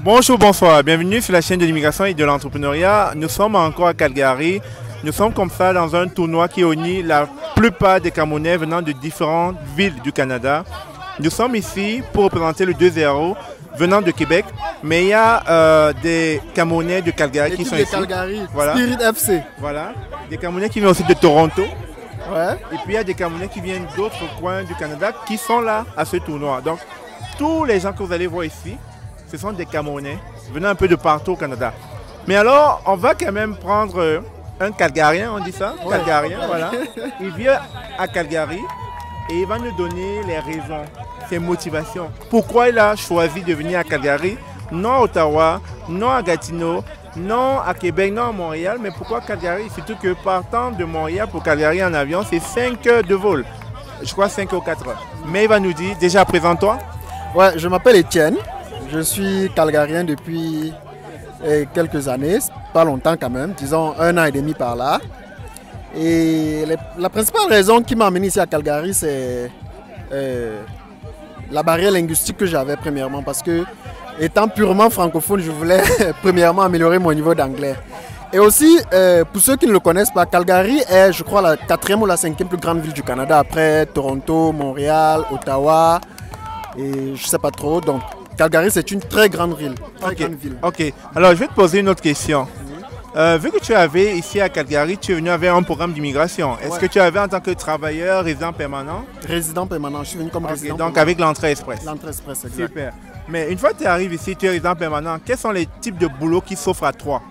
Bonjour, bonsoir, bienvenue sur la chaîne de l'immigration et de l'entrepreneuriat. Nous sommes encore à Calgary. Nous sommes comme ça dans un tournoi qui unit la plupart des Camerounais venant de différentes villes du Canada. Nous sommes ici pour représenter le 2-0 venant de Québec, mais il y a des Camerounais de Calgary qui sont ici. Calgary, voilà. Spirit FC. Voilà, des Camerounais qui viennent aussi de Toronto. Ouais. Et puis il y a des Camerounais qui viennent d'autres coins du Canada qui sont là à ce tournoi. Donc tous les gens que vous allez voir ici, ce sont des Camerounais venant un peu de partout au Canada. Mais alors, on va quand même prendre un Calgarien, on dit ça, ouais. Calgarien, voilà. Il vient à Calgary et il va nous donner les raisons, ses motivations. Pourquoi il a choisi de venir à Calgary, non à Ottawa, non à Gatineau, non à Québec, non à Montréal, mais pourquoi Calgary? Surtout que partant de Montréal pour Calgary en avion, c'est 5 heures de vol. Je crois 5 ou 4 heures. Mais il va nous dire, déjà présente-toi. Ouais, je m'appelle Étienne. Je suis calgarien depuis quelques années, pas longtemps quand même, disons 1 an et demi par là. Et la principale raison qui m'a amené ici à Calgary, c'est la barrière linguistique que j'avais premièrement, parce que étant purement francophone, je voulais premièrement améliorer mon niveau d'anglais. Et aussi, pour ceux qui ne le connaissent pas, Calgary est, je crois, la 4e ou la 5e plus grande ville du Canada, après Toronto, Montréal, Ottawa, et je ne sais pas trop, donc Calgary, c'est une très grande ville. Ok. Alors, je vais te poser une autre question. Vu que tu avais ici à Calgary, tu es venu avec un programme d'immigration. Est-ce que tu avais en tant que travailleur, résident permanent? Résident permanent, je suis venu comme résident donc permanent. Avec l'entrée express. L'entrée express, exact. Super. Mais une fois que tu arrives ici, tu es résident permanent, quels sont les types de boulots qui s'offrent à toi?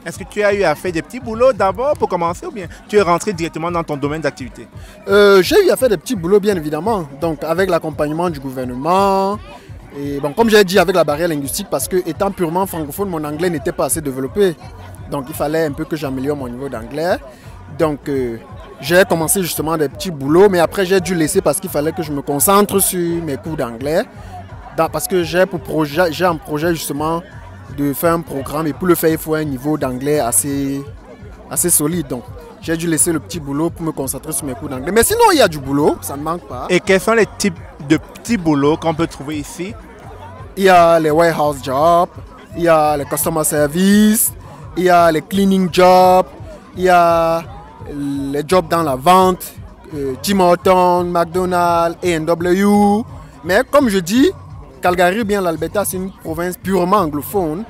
Est-ce que tu as eu à faire des petits boulots d'abord pour commencer ou bien tu es rentré directement dans ton domaine d'activité? J'ai eu à faire des petits boulots, bien évidemment. Donc, avec l'accompagnement du gouvernement. Et bon, comme j'ai dit, avec la barrière linguistique, parce que étant purement francophone, mon anglais n'était pas assez développé. Donc il fallait un peu que j'améliore mon niveau d'anglais. Donc j'ai commencé justement des petits boulots, mais après j'ai dû laisser parce qu'il fallait que je me concentre sur mes cours d'anglais. Parce que j'ai un projet justement de faire un programme, et pour le faire, il faut un niveau d'anglais assez solide. Donc j'ai dû laisser le petit boulot pour me concentrer sur mes cours d'anglais. Mais sinon, il y a du boulot, ça ne manque pas. Et quels sont les types de petits boulots qu'on peut trouver ici? Il y a les warehouse jobs, il y a les customer service, il y a les cleaning jobs, il y a les jobs dans la vente, Tim Hortons, McDonald's, A&W. Mais comme je dis, Calgary ou bien l'Alberta, c'est une province purement anglophone.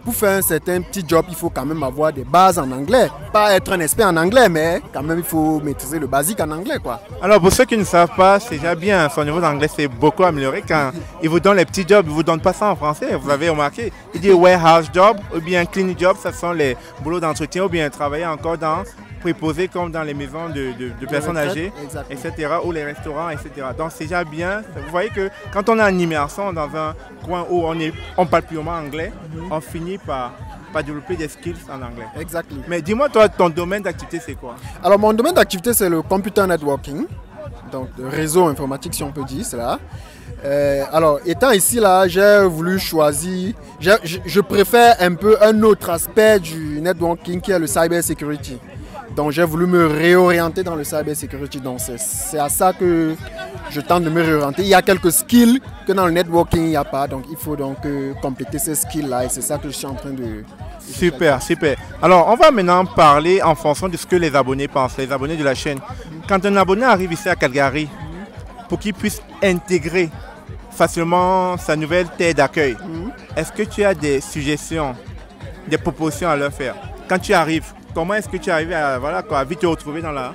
Pour faire un certain petit job, il faut quand même avoir des bases en anglais. Pas être un expert en anglais, mais quand même il faut maîtriser le basique en anglais, quoi. Alors pour ceux qui ne savent pas, c'est déjà bien, son niveau d'anglais s'est beaucoup amélioré. Quand il vous donne les petits jobs, il ne vous donne pas ça en français, vous avez remarqué. Il dit warehouse job ou bien cleaning job, ce sont les boulots d'entretien ou bien travailler encore dans préposé comme dans les maisons de personnes âgées, etc. ou les restaurants, etc. Donc c'est déjà bien. Vous voyez que quand on est en immersion dans un coin où on parle purement anglais, on finit par développer des skills en anglais. Exactement. Mais dis-moi, toi, ton domaine d'activité, c'est quoi? Alors mon domaine d'activité, c'est le computer networking, donc le réseau informatique si on peut dire cela. Alors étant ici là, j'ai voulu choisir, je préfère un peu un autre aspect du networking qui est le cyber security. Donc j'ai voulu me réorienter dans le cyber security. Donc c'est à ça que je tente de me réorienter. Il y a quelques skills que dans le networking il n'y a pas. Donc il faut donc compléter ces skills là et c'est ça que je suis en train de... Super, super. Alors on va maintenant parler en fonction de ce que les abonnés pensent, les abonnés de la chaîne. Quand un abonné arrive ici à Calgary, pour qu'il puisse intégrer facilement sa nouvelle terre d'accueil, est-ce que tu as des suggestions, des propositions à leur faire? Quand tu arrives, comment est-ce que tu arrives à vite te retrouver dans la...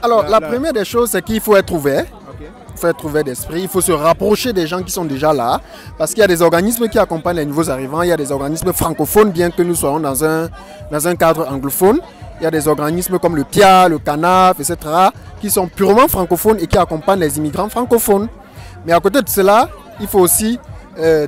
Alors, la première des choses, c'est qu'il faut être ouvert. Il faut être ouvert d'esprit. Il faut se rapprocher des gens qui sont déjà là. Parce qu'il y a des organismes qui accompagnent les nouveaux arrivants. Il y a des organismes francophones, bien que nous soyons dans un cadre anglophone. Il y a des organismes comme le PIA, le CANAF, etc. qui sont purement francophones et qui accompagnent les immigrants francophones. Mais à côté de cela, il faut aussi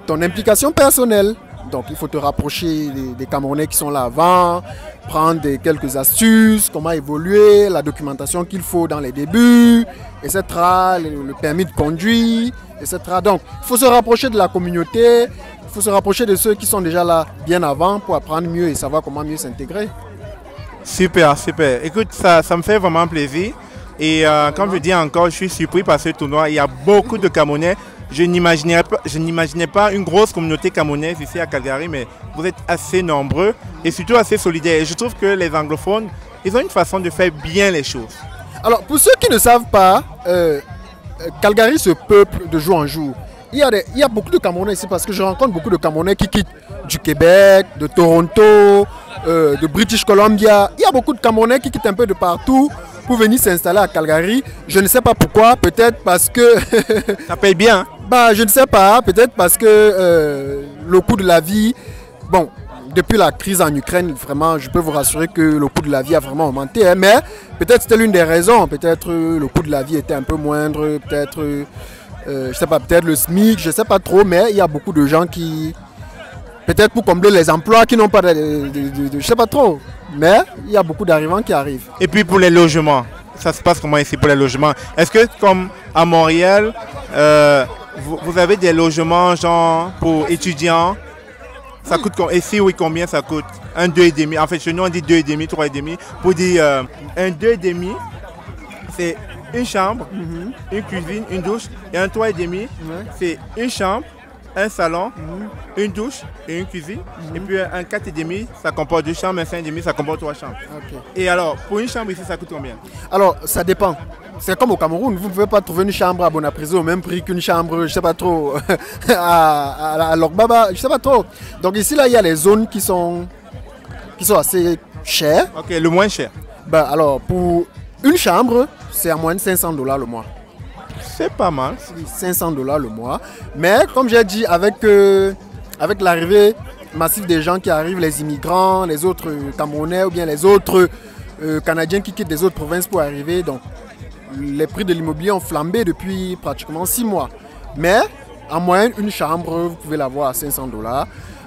ton implication personnelle. Donc il faut te rapprocher des Camerounais qui sont là avant, prendre quelques astuces, comment évoluer, la documentation qu'il faut dans les débuts, etc. Le permis de conduire, etc. Donc il faut se rapprocher de la communauté, il faut se rapprocher de ceux qui sont déjà là bien avant pour apprendre mieux et savoir comment mieux s'intégrer. Super, super. Écoute, ça me fait vraiment plaisir. Et comme je dis encore, je suis surpris par ce tournoi. Il y a beaucoup de Camerounais je n'imaginais pas une grosse communauté camerounaise ici à Calgary, mais vous êtes assez nombreux et surtout assez solidaires. Et je trouve que les anglophones, ils ont une façon de faire bien les choses. Alors, pour ceux qui ne savent pas, Calgary se peuple de jour en jour. Il y a beaucoup de Camerounais ici parce que je rencontre beaucoup de Camerounais qui quittent du Québec, de Toronto, de British Columbia. Il y a beaucoup de Camerounais qui quittent un peu de partout pour venir s'installer à Calgary. Je ne sais pas pourquoi, peut-être parce que... Ça paye bien, hein? Bah, je ne sais pas, peut-être parce que le coût de la vie... Bon, depuis la crise en Ukraine, vraiment, je peux vous rassurer que le coût de la vie a vraiment augmenté. Hein, mais peut-être c'était l'une des raisons. Peut-être le coût de la vie était un peu moindre, peut-être... je sais pas, peut-être le SMIC, je sais pas trop, mais il y a beaucoup de gens qui, peut-être pour combler les emplois, qui n'ont pas je sais pas trop, mais il y a beaucoup d'arrivants qui arrivent. Et puis pour les logements, ça se passe comment ici pour les logements? Est-ce que comme à Montréal, vous avez des logements genre pour étudiants? Ça coûte ici, oui, combien ça coûte? Un 2,5. En fait, chez nous on dit 2,5, 3,5. Pour dire un 2,5, c'est une chambre, une cuisine, une douche et un 3,5. C'est une chambre, un salon, une douche et une cuisine. Et puis un 4,5, ça comporte 2 chambres, un 5,5, ça comporte 3 chambres. Okay. Et alors, pour une chambre ici, ça coûte combien? Alors, ça dépend. C'est comme au Cameroun, vous ne pouvez pas trouver une chambre à Bonaprésé au même prix qu'une chambre, je sais pas trop, à Lokbaba, je sais pas trop. Donc ici, là, il y a les zones qui sont assez chères. Ok, le moins cher. Ben, alors, pour une chambre, c'est à moins de 500 $ le mois. C'est pas mal. 500 $ le mois. Mais comme j'ai dit, avec l'arrivée massive des gens qui arrivent, les immigrants, les autres Camerounais ou bien les autres Canadiens qui quittent des autres provinces pour arriver, donc les prix de l'immobilier ont flambé depuis pratiquement 6 mois. Mais en moyenne, une chambre, vous pouvez l'avoir à 500 $.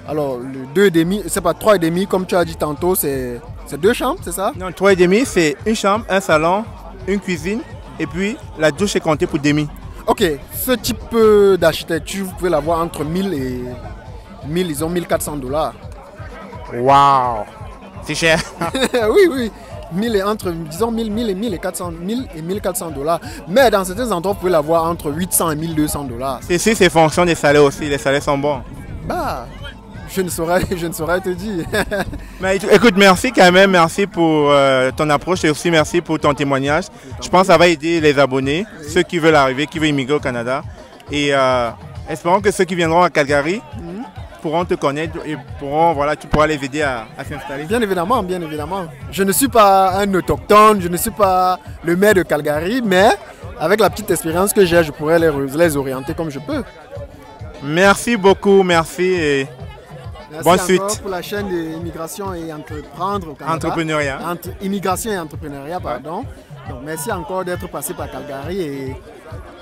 Alors, le 2,5, c'est pas 3,5 comme tu as dit tantôt, c'est 2 chambres, c'est ça? Non, 3,5, c'est une chambre, un salon, une cuisine, et puis la douche est comptée pour demi. Ok, ce type d'architecture, vous pouvez l'avoir entre 1000 et 1400 $. Waouh! C'est cher. Oui, oui. 1000 et entre, disons 1000 et 1400 $. Mais dans certains endroits, vous pouvez l'avoir entre 800 et 1200 $. Ici, c'est fonction des salaires aussi. Les salaires sont bons. Bah, je ne saurais te dire. Mais écoute, merci quand même. Merci pour ton approche et aussi merci pour ton témoignage. Je pense que ça va aider les abonnés, ceux qui veulent arriver, qui veulent immigrer au Canada. Et espérons que ceux qui viendront à Calgary pourront te connaître et tu pourras les aider à s'installer. Bien évidemment, bien évidemment. Je ne suis pas un autochtone, je ne suis pas le maire de Calgary, mais avec la petite expérience que j'ai, je pourrais les orienter comme je peux. Merci beaucoup, merci et merci bonne suite. Pour la chaîne d'immigration et entreprendre au Canada. Entrepreneuriat. Immigration et entrepreneuriat, pardon. Donc merci encore d'être passé par Calgary et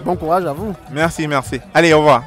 bon courage à vous. Merci, merci. Allez, au revoir.